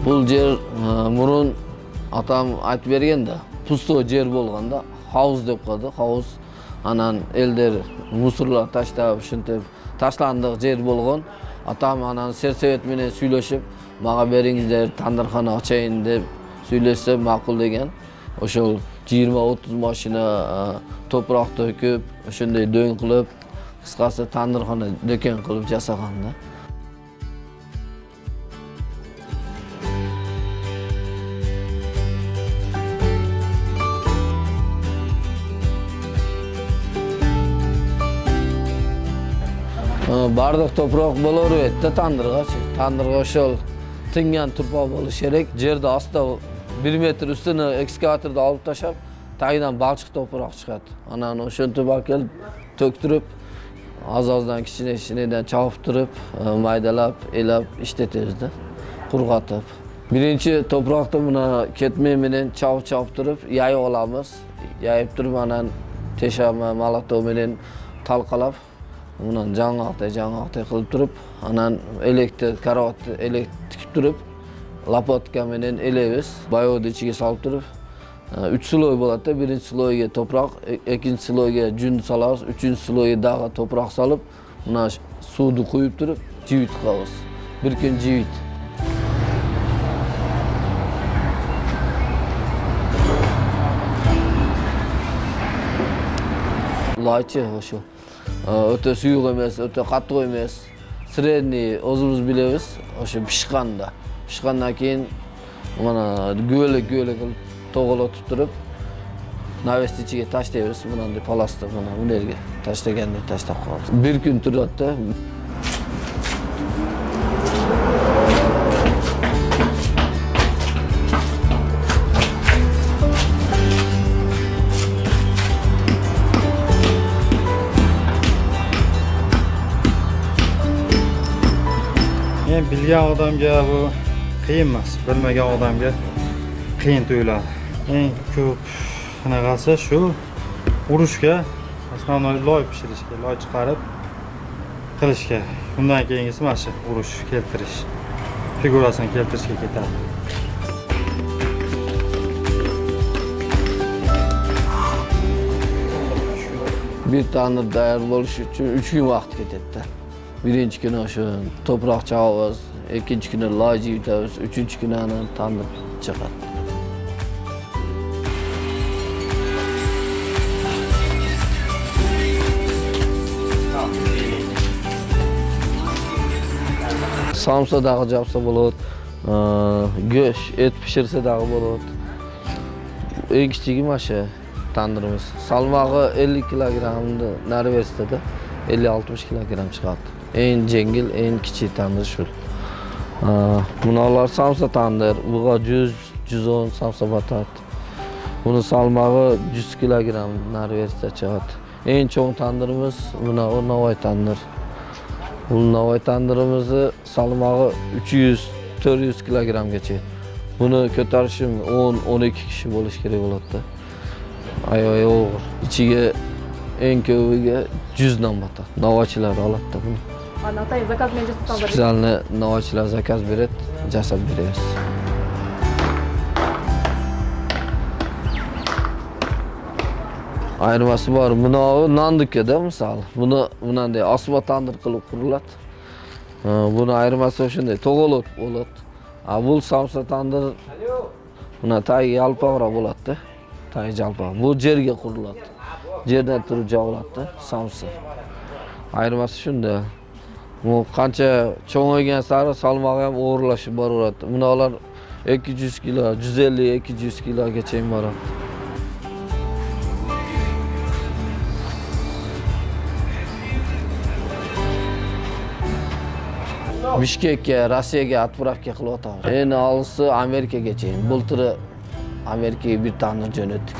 Bul yer murun atam aytib berganda, pusto yer bo'lganda havuz deb qo'ydi. Havuz anan elder musurlar tashlab, shunday tashlandiq yer bo'lgan. Atam anan sersovet bilan suylashib, "Maga beringizlar, tandirxona ochayin" deb suylashsa ma'qul degan. O'sha 20-30 mashina to'proq to'kib, shunday do'ng qilib, qisqasi tandirxona do'kon qilib jasaganda. Bardiq to'proq bo'laveradi tandirgacha. Tandirga o'shal tingan turpoq bo'lishi kerak. Yerda ostida 1 metr ustini ekskavatorda olib tashab, tagidan balchiq to'proq chiqadi. Ana o'sha turpoq kelib to'ktirib, oz-ozdan kichkina-kichkinadan chavib turib, maydalab, elab ishlatamiz-da, qurg'atib. Birinchi to'proqda buni ketmay bilan chavib turib, yayib olamiz. Yayib turib, ana teshama, malato bilan talqalab, bundan jang'oqday qilib turib, anan elektr karavotni tikib turib, lapotka bilan elaymiz. Bayog'ni ichiga solib turib, 3 sloy bo'ladi. Birinchi sloyga to'proq, ikkinchi sloyga jun solamiz, uchinchi sloyga dag'a to'proq solib, buni suvni quyib turib, jivit qilamiz. Bir kun jivit. Loychi o'sha. O'ta suyuq emas, o'ta qattiq emas. Sredniy o'zimiz bilamiz, o'sha pishqanda. Pishqandan keyin mana go'lik qilib to'g'latib turib, navest ichiga tashlaymiz. Bunday palasda mana bunday tashlaganda tashlab qo'yamiz. Bir kun turadi-da. Men bilgan odamga bu qiyin emas, bilmagan odamga qiyin tuyuladi. Eng ko'p qanaqasi shu urushga, основной loy pishirishga, loy chiqarib qilishga. Bundan keyingisi mana shu urush keltirish, figurasini keltirishga ketadi. Bir tandir tayyor bo'lish uchun 3 kun vaqt ketadi. Birinchi kuni o'sha to'proq chavamiz, ikkinchi kuni loy yutamiz, uchinchi kuni ana tandir chiqadi. Samsa dağı yapsa bo'ladi, go'sht, et pishirsa dağı bo'ladi. Eng kichigi mana shu tandirimiz. Salmog'i 50 kilogramni Norvesiyada 50-60 kilogram chiqadi. Eng yengil, eng kichik tandir shu. Bunalar samsa tandir, buga 100-110 samsa batat. Buni salmog'i 100 kilogram Norvesiyada chiqadi. Eng cho'ng tandirimiz buna Navoiy tandir. Bu Navoiy tandirimizni salmog'i 300-400 kilogramgacha. Buni ko'tarishim 10-12 kishi bo'lish kerak bo'ladi. Ayoy og'ir. Ichiga eng ko'piga 100 dan batat. Navoiychilar oladi buni. Anatay zakaz men jasad beradi. Spesialni navoiychilar zakaz beradi, jasad beramiz. Ayirmasi bor. Buni nandikada misol. Buni bunday osma tandir qilib quriladi. Buni ayirmasi shunday to'g'ilib bo'ladi. Bu samsa tandir buni tagi yalpoqroq bo'ladi-da. Tagi yalpoq. Bu yerga quriladi. Yerdan turib javladi samsa. Ayirmasi shunda. Bu qancha cho'ng'igan sari salmog'i ham o'g'irlashib boraveradi. Bunalar 200 kilo, 150-200 kilogacha boradi. Bishkekka, Rossiyaga отправка qilyapmiz. Endi olisi Amerikagacha. Bultiri Amerikaga bir tandir jo'natdik.